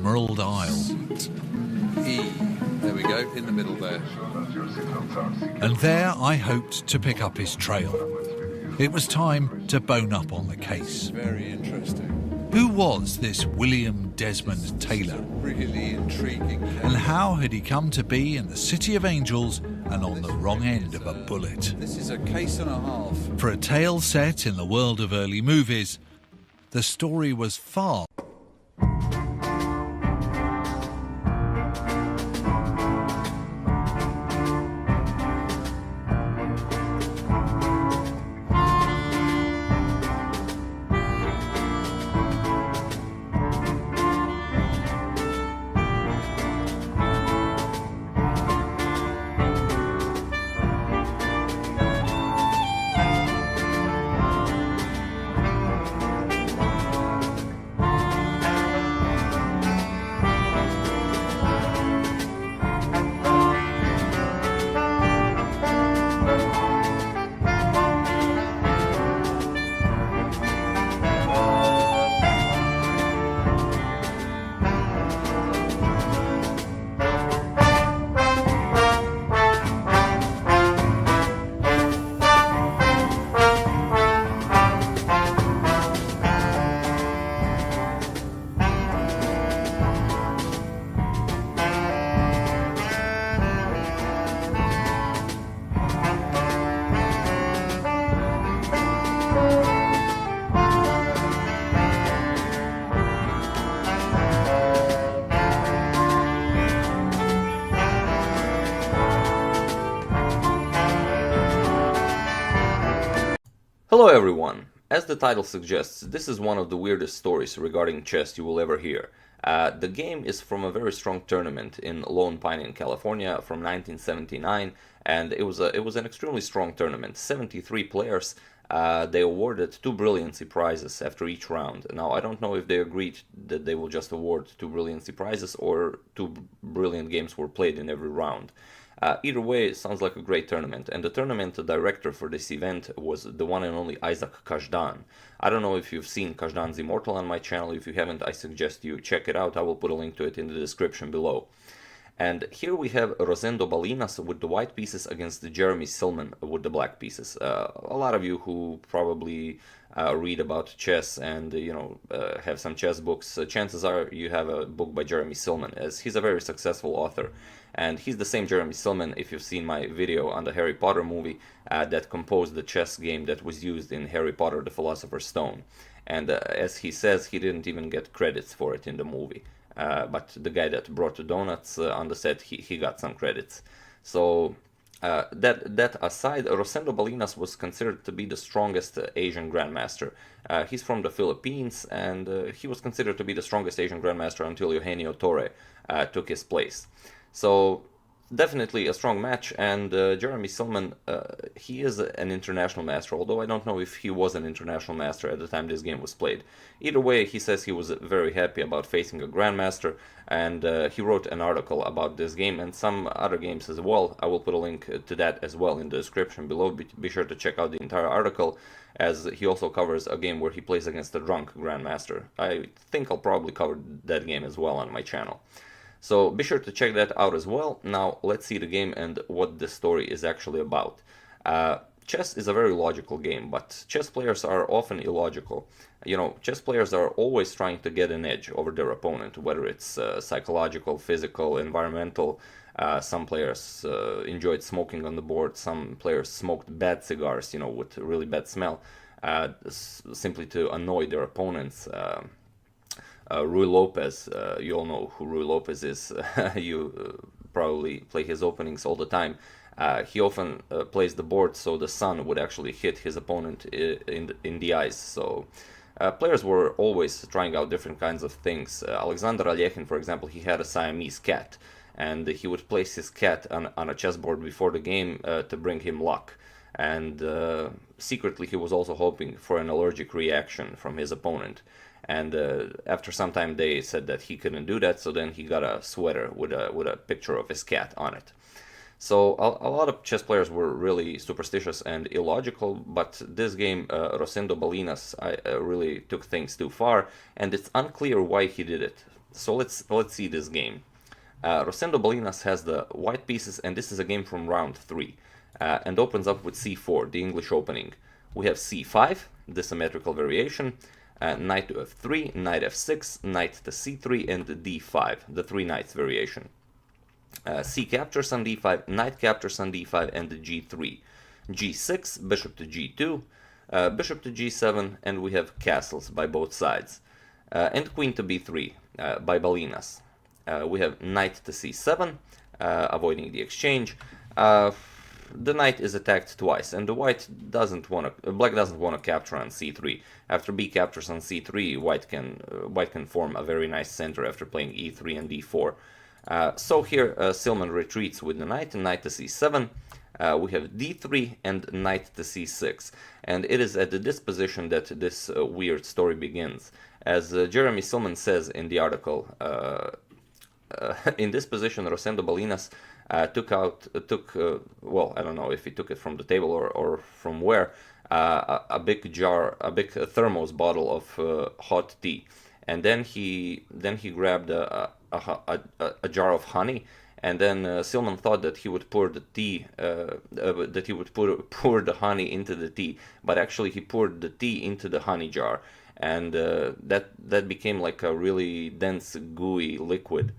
Emerald Isle. E. There we go, in the middle there. And there I hoped to pick up his trail. It was time to bone up on the case. Very interesting. Who was this William Desmond Taylor? Really intriguing case. And how had he come to be in the City of Angels and on the wrong end of a bullet? This is a case and a half. For a tale set in the world of early movies, the story was far. Hello everyone! As the title suggests, this is one of the weirdest stories regarding chess you will ever hear. The game is from a very strong tournament in Lone Pine in California from 1979, and it was an extremely strong tournament. 73 players. They awarded 2 brilliancy prizes after each round. Now I don't know if they agreed that they will just award 2 brilliancy prizes or 2 brilliant games were played in every round. Either way, it sounds like a great tournament, and the tournament director for this event was the one and only Isaac Kazhdan. I don't know if you've seen Kazhdan's Immortal on my channel. If you haven't, I suggest you check it out. I will put a link to it in the description below. And here we have Rosendo Balinas with the white pieces against Jeremy Silman with the black pieces. A lot of you who probably read about chess and have some chess books, chances are you have a book by Jeremy Silman, as he's a very successful author. And he's the same Jeremy Silman, if you've seen my video on the Harry Potter movie, that composed the chess game that was used in Harry Potter the Philosopher's Stone. And as he says, he didn't even get credits for it in the movie. But the guy that brought the donuts on the set, he got some credits. So that aside, Rosendo Balinas was considered to be the strongest Asian grandmaster. He's from the Philippines, and he was considered to be the strongest Asian grandmaster until Eugenio Torre took his place. So definitely a strong match, and Jeremy Silman, he is an international master, although I don't know if he was an international master at the time this game was played. Either way, he says he was very happy about facing a grandmaster, and he wrote an article about this game and some other games as well. I will put a link to that as well in the description below. Be sure to check out the entire article, as he also covers a game where he plays against a drunk grandmaster. I think I'll probably cover that game as well on my channel. So be sure to check that out as well. Now let's see the game and what the story is actually about. Chess is a very logical game, but chess players are often illogical. Chess players are always trying to get an edge over their opponent, whether it's psychological, physical, environmental. Some players enjoyed smoking on the board, some players smoked bad cigars, with really bad smell, simply to annoy their opponents. Ruy Lopez, you all know who Ruy Lopez is. You probably play his openings all the time. He often plays the board so the sun would actually hit his opponent in the eyes. So players were always trying out different kinds of things. Alexander Alechin, for example, he had a Siamese cat, and he would place his cat on a chessboard before the game to bring him luck. And secretly he was also hoping for an allergic reaction from his opponent. And after some time they said that he couldn't do that, so then he got a sweater with a picture of his cat on it. So a lot of chess players were really superstitious and illogical, but this game, Rosendo Balinas, really took things too far, and it's unclear why he did it. So let's see this game. Rosendo Balinas has the white pieces, and this is a game from round 3, and opens up with c4, the English opening. We have c5, the symmetrical variation, knight to f3, knight f6, knight to c3, and d5, the 3 knights variation. C captures on d5, knight captures on d5, and g3. g6, bishop to g2, bishop to g7, and we have castles by both sides. And queen to b3 by Balinas. We have knight to c7, avoiding the exchange. The knight is attacked twice, and the black doesn't want to capture on c3. After b captures on c3, white can form a very nice center after playing e3 and d4. So here Silman retreats with the knight and knight to c7. We have d3 and knight to c6, and it is at this position that this weird story begins. As Jeremy Silman says in the article, in this position Rosendo Balinas well, I don't know if he took it from the table or from where, a big thermos bottle of hot tea, and then he grabbed a jar of honey, and then Silman thought that he would pour the tea, that he would pour the honey into the tea, but actually he poured the tea into the honey jar, and that became like a really dense, gooey liquid.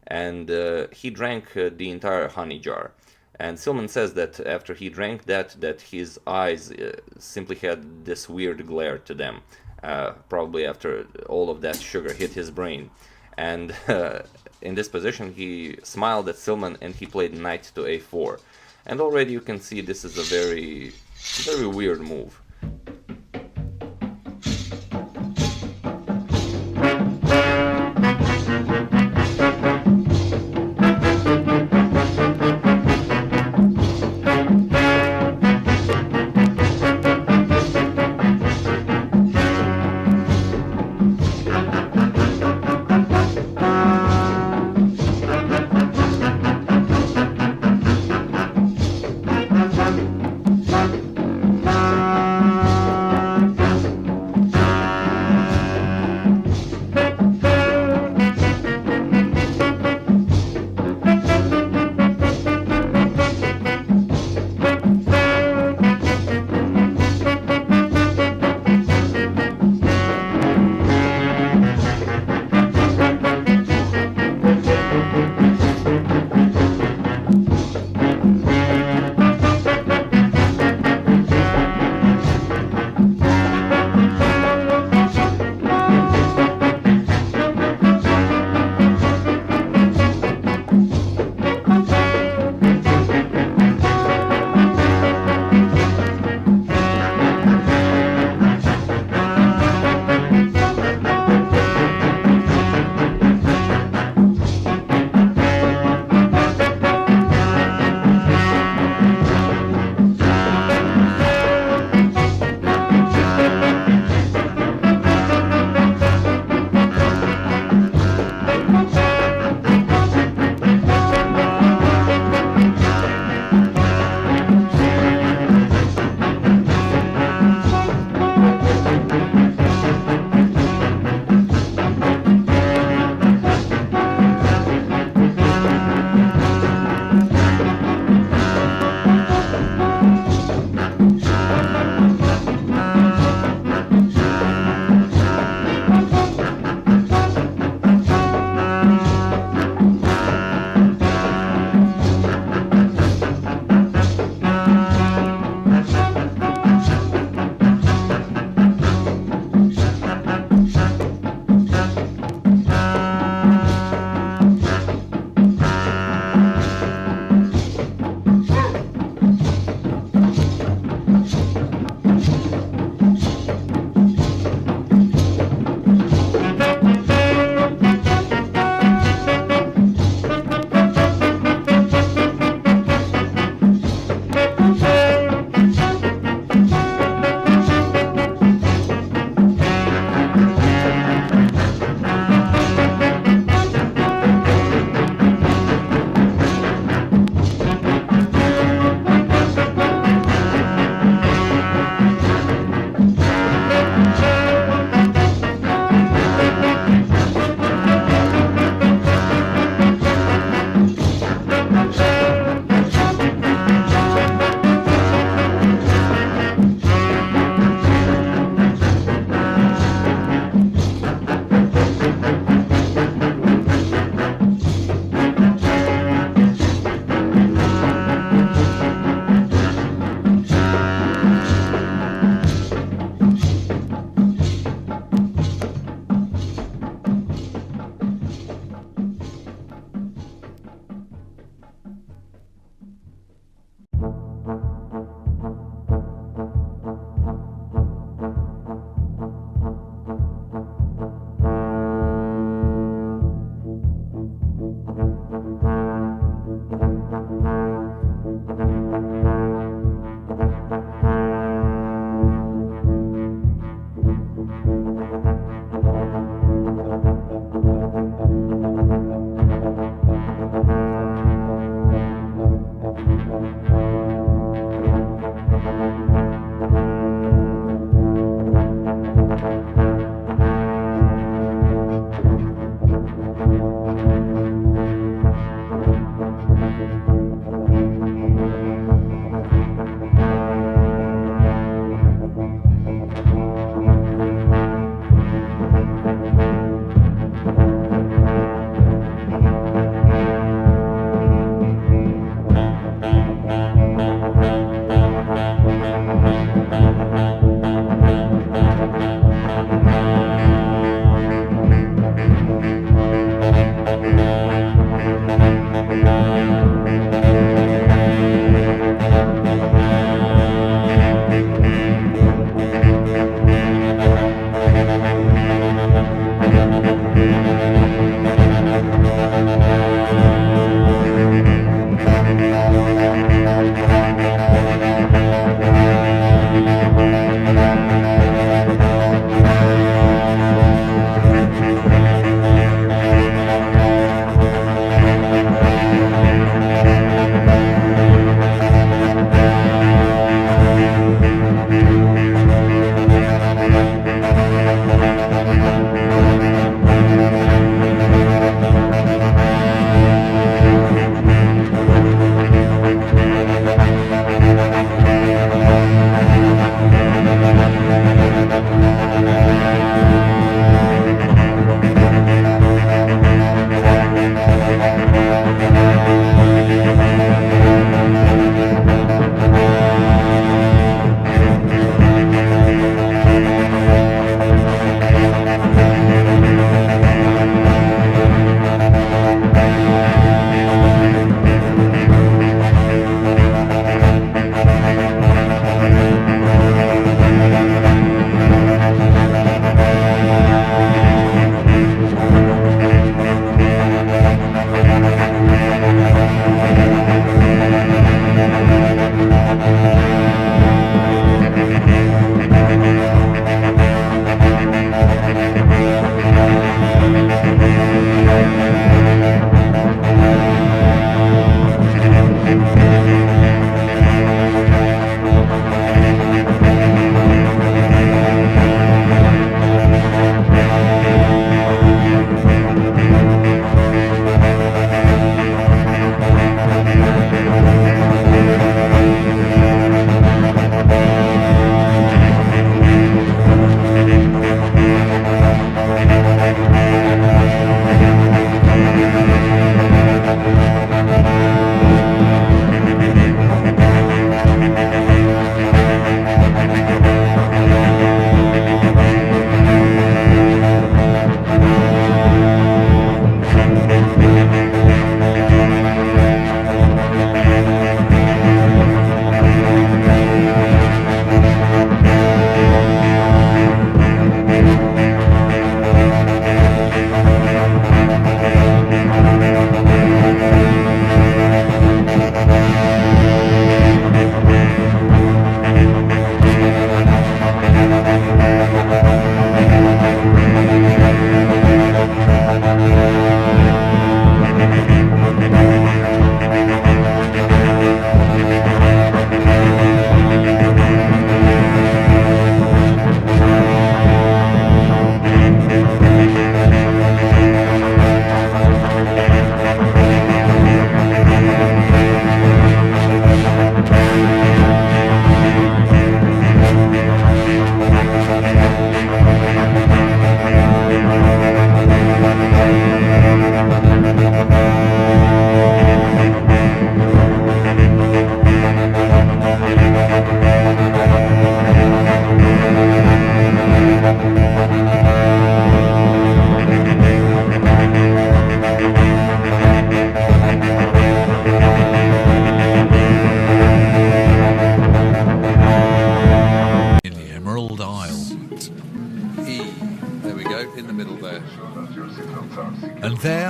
And he drank the entire honey jar. And Silman says that after he drank that his eyes simply had this weird glare to them, probably after all of that sugar hit his brain. And in this position he smiled at Silman and he played knight to a4. And already you can see this is a very, very weird move.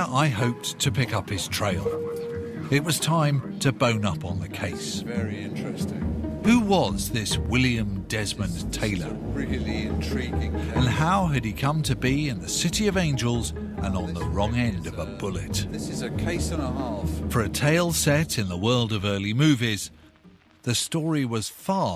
I hoped to pick up his trail. It was time to bone up on the case. Very interesting. Who was this William Desmond Taylor? Really intriguing case. And how had he come to be in the City of Angels and on the wrong end of a bullet? This is a case and a half. For a tale set in the world of early movies, the story was far